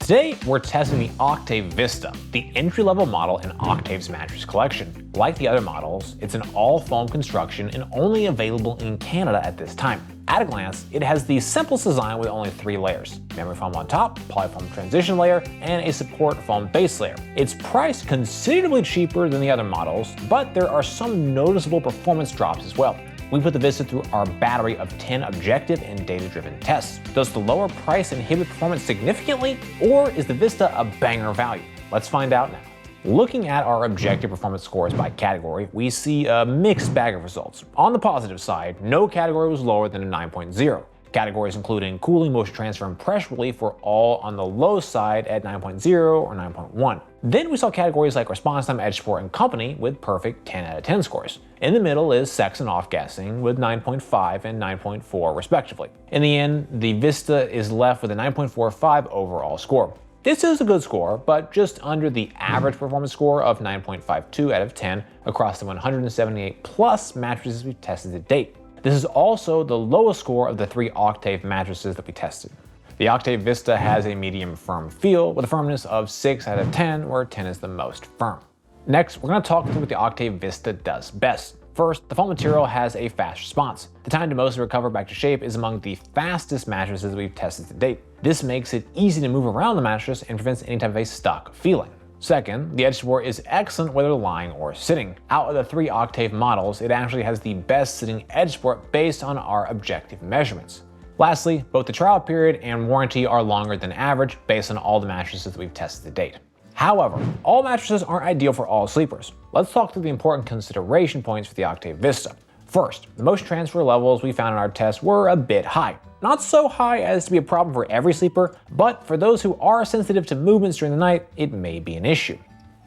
Today, we're testing the Octave Vista, the entry-level model in Octave's mattress collection. Like the other models, it's an all-foam construction and only available in Canada at this time. At a glance, it has the simplest design with only 3 layers: memory foam on top, polyfoam transition layer, and a support foam base layer. It's priced considerably cheaper than the other models, but there are some noticeable performance drops as well. We put the Vista through our battery of 10 objective and data-driven tests. Does the lower price inhibit performance significantly, or is the Vista a banger value? Let's find out now. Looking at our objective performance scores by category, we see a mixed bag of results. On the positive side, no category was lower than a 9.0. Categories including cooling, motion transfer, and pressure relief were all on the low side at 9.0 or 9.1. Then we saw categories like response time, edge support, and company with perfect 10 out of 10 scores. In the middle is sex and off-gassing with 9.5 and 9.4 respectively. In the end, the Vista is left with a 9.45 overall score. This is a good score, but just under the average performance score of 9.52 out of 10 across the 178 plus mattresses we've tested to date. This is also the lowest score of the 3 Octave mattresses that we tested. The Octave Vista has a medium firm feel with a firmness of 6 out of 10, where 10 is the most firm. Next, we're going to talk through what the Octave Vista does best. First, the foam material has a fast response. The time to mostly recover back to shape is among the fastest mattresses we've tested to date. This makes it easy to move around the mattress and prevents any type of a stuck feeling. Second, the edge support is excellent whether lying or sitting. Out of the 3 Octave models, it actually has the best sitting edge support based on our objective measurements. Lastly, both the trial period and warranty are longer than average based on all the mattresses that we've tested to date. However, all mattresses aren't ideal for all sleepers. Let's talk through the important consideration points for the Octave Vista. First, the motion transfer levels we found in our test were a bit high. Not so high as to be a problem for every sleeper, but for those who are sensitive to movements during the night, it may be an issue.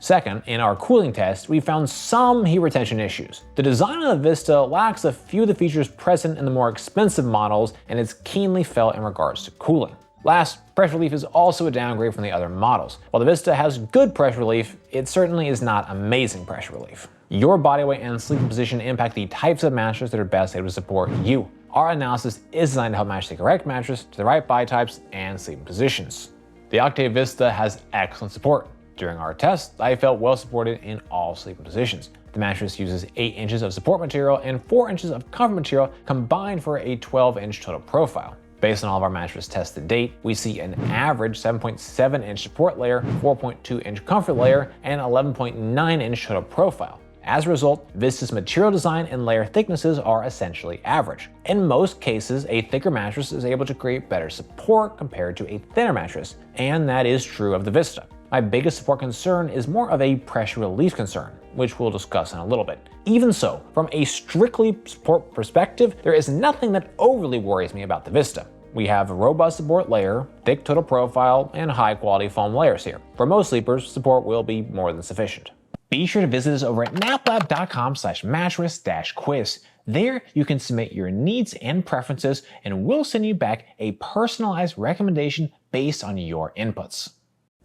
Second, in our cooling test, we found some heat retention issues. The design of the Vista lacks a few of the features present in the more expensive models, and it's keenly felt in regards to cooling. Last, pressure relief is also a downgrade from the other models. While the Vista has good pressure relief, it certainly is not amazing pressure relief. Your body weight and sleeping position impact the types of mattress that are best able to support you. Our analysis is designed to help match the correct mattress to the right body types and sleeping positions. The Octave Vista has excellent support. During our test, I felt well supported in all sleeping positions. The mattress uses 8 inches of support material and 4 inches of comfort material combined for a 12-inch total profile. Based on all of our mattress tests to date, we see an average 7.7-inch support layer, 4.2-inch comfort layer, and 11.9-inch total profile. As a result, Vista's material design and layer thicknesses are essentially average. In most cases, a thicker mattress is able to create better support compared to a thinner mattress, and that is true of the Vista. My biggest support concern is more of a pressure relief concern, which we'll discuss in a little bit. Even so, from a strictly support perspective, there is nothing that overly worries me about the Vista. We have a robust support layer, thick total profile, and high quality foam layers here. For most sleepers, support will be more than sufficient. Be sure to visit us over at naplab.com/mattress-quiz. There, you can submit your needs and preferences, and we'll send you back a personalized recommendation based on your inputs.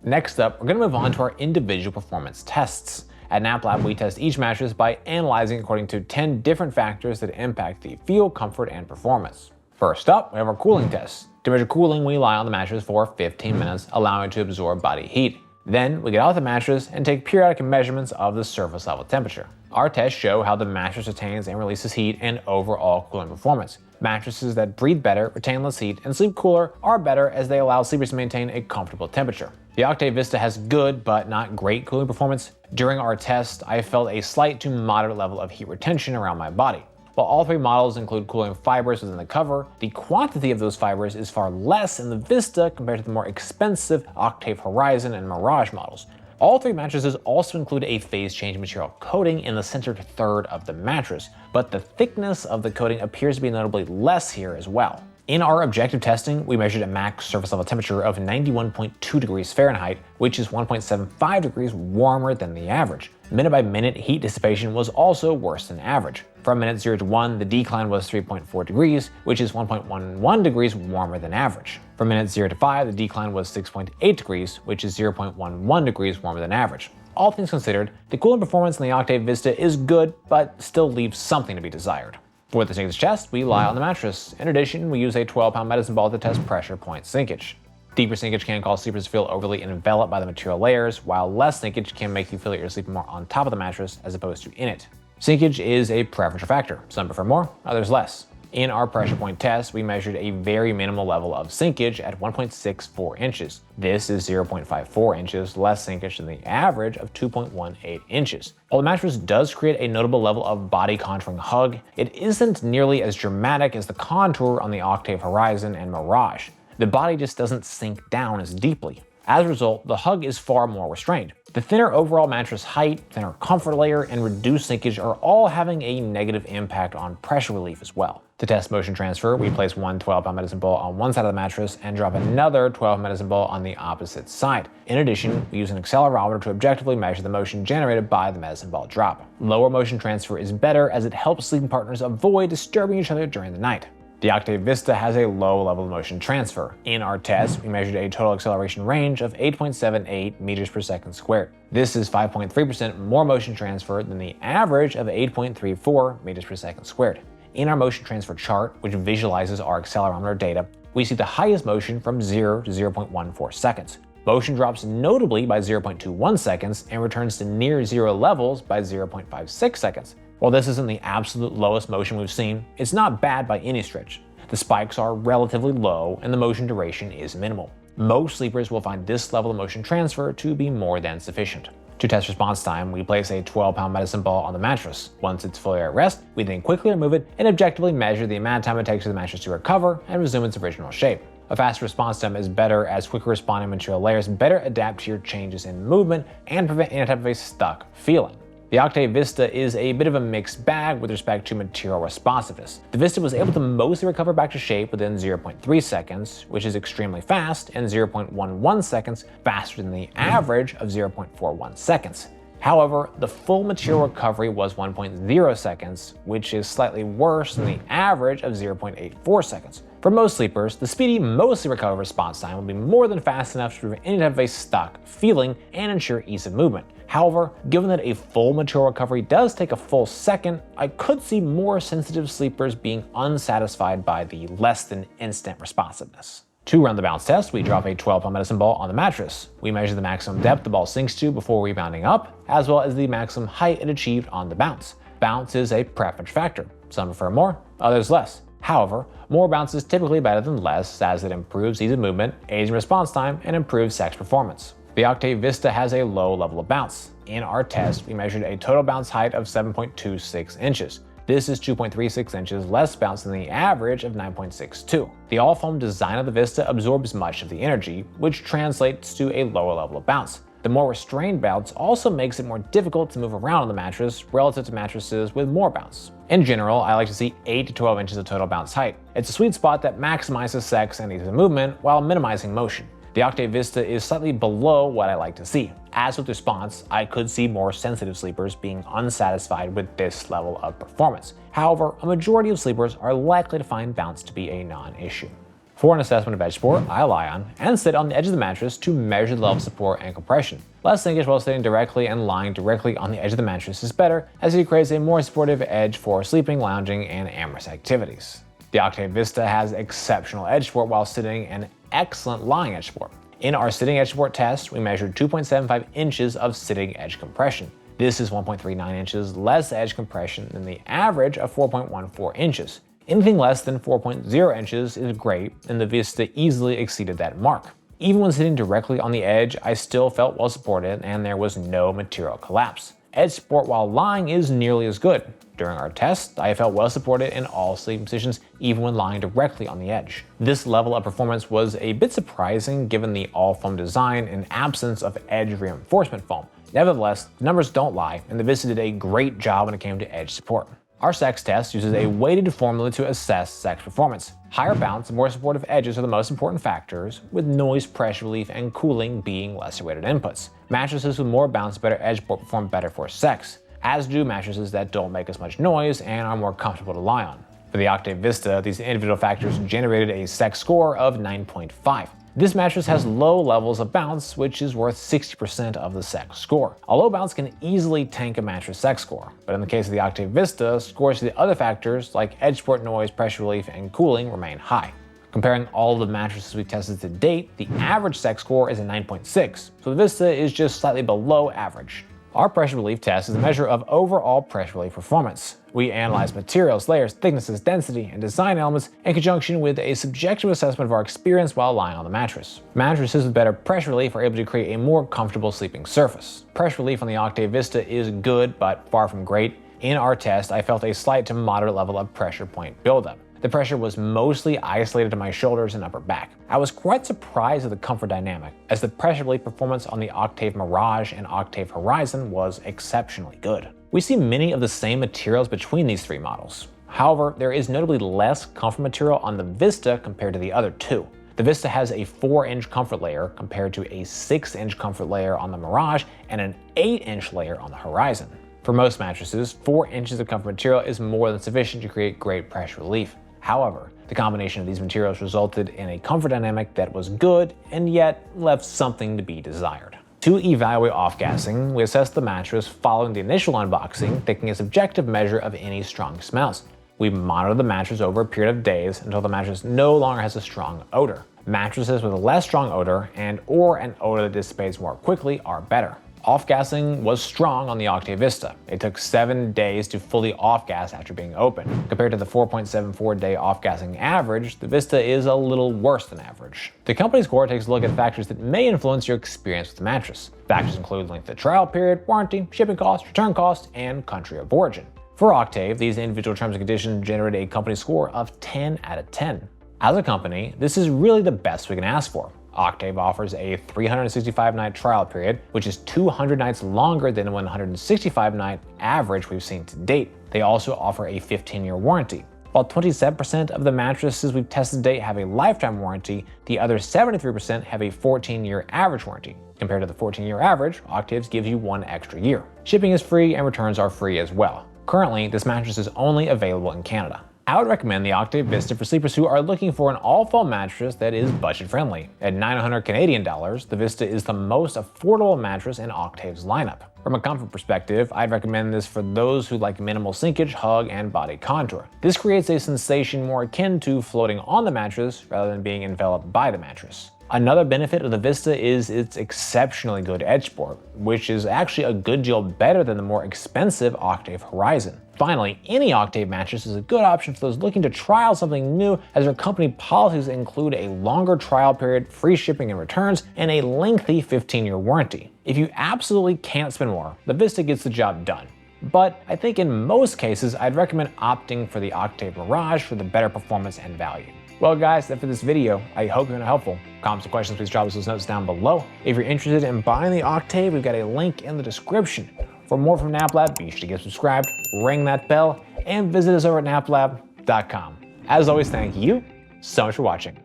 Next up, we're going to move on to our individual performance tests. At NapLab, we test each mattress by analyzing according to 10 different factors that impact the feel, comfort, and performance. First up, we have our cooling test. To measure cooling, we lie on the mattress for 15 minutes, allowing it to absorb body heat. Then, we get out the mattress and take periodic measurements of the surface level temperature. Our tests show how the mattress retains and releases heat and overall cooling performance. Mattresses that breathe better, retain less heat, and sleep cooler are better as they allow sleepers to maintain a comfortable temperature. The Octave Vista has good but not great cooling performance. During our test, I felt a slight to moderate level of heat retention around my body. While all 3 models include cooling fibers within the cover, the quantity of those fibers is far less in the Vista compared to the more expensive Octave Horizon and Mirage models. All 3 mattresses also include a phase change material coating in the centered third of the mattress, but the thickness of the coating appears to be notably less here as well. In our objective testing, we measured a max surface level temperature of 91.2 degrees Fahrenheit, which is 1.75 degrees warmer than the average. Minute by minute heat dissipation was also worse than average. From minute 0 to 1, the decline was 3.4 degrees, which is 1.11 degrees warmer than average. From minute 0 to 5, the decline was 6.8 degrees, which is 0.11 degrees warmer than average. All things considered, the cooling performance in the Octave Vista is good, but still leaves something to be desired. For the Sinkage Test, we lie on the mattress. In addition, we use a 12-pound medicine ball to test pressure point sinkage. Deeper sinkage can cause sleepers to feel overly enveloped by the material layers, while less sinkage can make you feel that you're sleeping more on top of the mattress as opposed to in it. Sinkage is a preferential factor. Some prefer more, others less. In our pressure point test, we measured a very minimal level of sinkage at 1.64 inches. This is 0.54 inches less sinkage than the average of 2.18 inches. While the mattress does create a notable level of body contouring hug, it isn't nearly as dramatic as the contour on the Octave Horizon and Mirage. The body just doesn't sink down as deeply. As a result, the hug is far more restrained. The thinner overall mattress height, thinner comfort layer, and reduced sinkage are all having a negative impact on pressure relief as well. To test motion transfer, we place one 12-pound medicine ball on one side of the mattress and drop another 12 medicine ball on the opposite side. In addition, we use an accelerometer to objectively measure the motion generated by the medicine ball drop. Lower motion transfer is better as it helps sleeping partners avoid disturbing each other during the night. The Octave Vista has a low level of motion transfer. In our test, we measured a total acceleration range of 8.78 meters per second squared. This is 5.3% more motion transfer than the average of 8.34 meters per second squared. In our motion transfer chart, which visualizes our accelerometer data, we see the highest motion from 0 to 0.14 seconds. Motion drops notably by 0.21 seconds and returns to near zero levels by 0.56 seconds. While this isn't the absolute lowest motion we've seen, it's not bad by any stretch. The spikes are relatively low and the motion duration is minimal. Most sleepers will find this level of motion transfer to be more than sufficient. To test response time, we place a 12-pound medicine ball on the mattress. Once it's fully at rest, we then quickly remove it and objectively measure the amount of time it takes for the mattress to recover and resume its original shape. A faster response time is better as quicker responding material layers better adapt to your changes in movement and prevent any type of a stuck feeling. The Octave Vista is a bit of a mixed bag with respect to material responsiveness. The Vista was able to mostly recover back to shape within 0.3 seconds, which is extremely fast, and 0.11 seconds faster than the average of 0.41 seconds. However, the full material recovery was 1.0 seconds, which is slightly worse than the average of 0.84 seconds. For most sleepers, the speedy, mostly recovered response time will be more than fast enough to prevent any type of a stuck feeling and ensure ease of movement. However, given that a full material recovery does take a full second, I could see more sensitive sleepers being unsatisfied by the less than instant responsiveness. To run the bounce test, we drop a 12-pound medicine ball on the mattress. We measure the maximum depth the ball sinks to before rebounding up, as well as the maximum height it achieved on the bounce. Bounce is a preference factor. Some prefer more, others less. However, more bounce is typically better than less as it improves ease of movement, aids in response time, and improves sex performance. The Octave Vista has a low level of bounce. In our test, we measured a total bounce height of 7.26 inches. This is 2.36 inches less bounce than the average of 9.62. The all-foam design of the Vista absorbs much of the energy, which translates to a lower level of bounce. The more restrained bounce also makes it more difficult to move around on the mattress relative to mattresses with more bounce. In general, I like to see 8 to 12 inches of total bounce height. It's a sweet spot that maximizes sex and ease of movement while minimizing motion. The Octave Vista is slightly below what I like to see. As with response, I could see more sensitive sleepers being unsatisfied with this level of performance. However, a majority of sleepers are likely to find bounce to be a non-issue. For an assessment of edge support, I lie on and sit on the edge of the mattress to measure the level of support and compression. Less sinkage while sitting directly and lying directly on the edge of the mattress is better, as it creates a more supportive edge for sleeping, lounging, and amorous activities. The Octave Vista has exceptional edge support while sitting and excellent lying edge support. In our sitting edge support test, we measured 2.75 inches of sitting edge compression. This is 1.39 inches less edge compression than the average of 4.14 inches. Anything less than 4.0 inches is great, and the Vista easily exceeded that mark. Even when sitting directly on the edge, I still felt well supported and there was no material collapse. Edge support while lying is nearly as good. During our test, I felt well supported in all sleeping positions, even when lying directly on the edge. This level of performance was a bit surprising given the all-foam design and absence of edge reinforcement foam. Nevertheless, the numbers don't lie, and the Vista did a great job when it came to edge support. Our sex test uses a weighted formula to assess sex performance. Higher bounce and more supportive edges are the most important factors, with noise, pressure relief, and cooling being lesser weighted inputs. Mattresses with more bounce, better edge support perform better for sex, as do mattresses that don't make as much noise and are more comfortable to lie on. For the Octave Vista, these individual factors generated a sex score of 9.5. This mattress has low levels of bounce, which is worth 60% of the sex score. A low bounce can easily tank a mattress sex score, but in the case of the Octave Vista, scores for the other factors like edge support, noise, pressure relief, and cooling remain high. Comparing all of the mattresses we've tested to date, the average SEC score is a 9.6, so the Vista is just slightly below average. Our pressure relief test is a measure of overall pressure relief performance. We analyze materials, layers, thicknesses, density, and design elements in conjunction with a subjective assessment of our experience while lying on the mattress. Mattresses with better pressure relief are able to create a more comfortable sleeping surface. Pressure relief on the Octave Vista is good, but far from great. In our test, I felt a slight to moderate level of pressure point buildup. The pressure was mostly isolated to my shoulders and upper back. I was quite surprised at the comfort dynamic, as the pressure relief performance on the Octave Mirage and Octave Horizon was exceptionally good. We see many of the same materials between these three models. However, there is notably less comfort material on the Vista compared to the other two. The Vista has a 4-inch comfort layer compared to a 6-inch comfort layer on the Mirage and an 8-inch layer on the Horizon. For most mattresses, 4 inches of comfort material is more than sufficient to create great pressure relief. However, the combination of these materials resulted in a comfort dynamic that was good and yet left something to be desired. To evaluate off-gassing, we assessed the mattress following the initial unboxing, taking a subjective measure of any strong smells. We monitor the mattress over a period of days until the mattress no longer has a strong odor. Mattresses with a less strong odor or an odor that dissipates more quickly are better. Off-gassing was strong on the Octave Vista. It took 7 days to fully off-gas after being open. Compared to the 4.74-day off-gassing average, the Vista is a little worse than average. The company score takes a look at factors that may influence your experience with the mattress. Factors include length of trial period, warranty, shipping costs, return costs, and country of origin. For Octave, these individual terms and conditions generate a company score of 10 out of 10. As a company, this is really the best we can ask for. Octave offers a 365-night trial period, which is 200 nights longer than the 165-night average we've seen to date. They also offer a 15-year warranty. While 27% of the mattresses we've tested to date have a lifetime warranty, the other 73% have a 14-year average warranty. Compared to the 14-year average, Octave's gives you 1 extra year. Shipping is free and returns are free as well. Currently, this mattress is only available in Canada. I would recommend the Octave Vista for sleepers who are looking for an all-foam mattress that is budget-friendly. At $900 Canadian dollars, the Vista is the most affordable mattress in Octave's lineup. From a comfort perspective, I'd recommend this for those who like minimal sinkage, hug, and body contour. This creates a sensation more akin to floating on the mattress rather than being enveloped by the mattress. Another benefit of the Vista is its exceptionally good edge support, which is actually a good deal better than the more expensive Octave Horizon. Finally, any Octave mattress is a good option for those looking to try out something new, as their company policies include a longer trial period, free shipping and returns, and a lengthy 15-year warranty. If you absolutely can't spend more, the Vista gets the job done. But I think in most cases, I'd recommend opting for the Octave Mirage for the better performance and value. Well guys, that's it for this video. I hope you found it helpful. Comments and questions, please drop us those notes down below. If you're interested in buying the Octave, we've got a link in the description. For more from NapLab, be sure to get subscribed, ring that bell, and visit us over at naplab.com. As always, thank you so much for watching.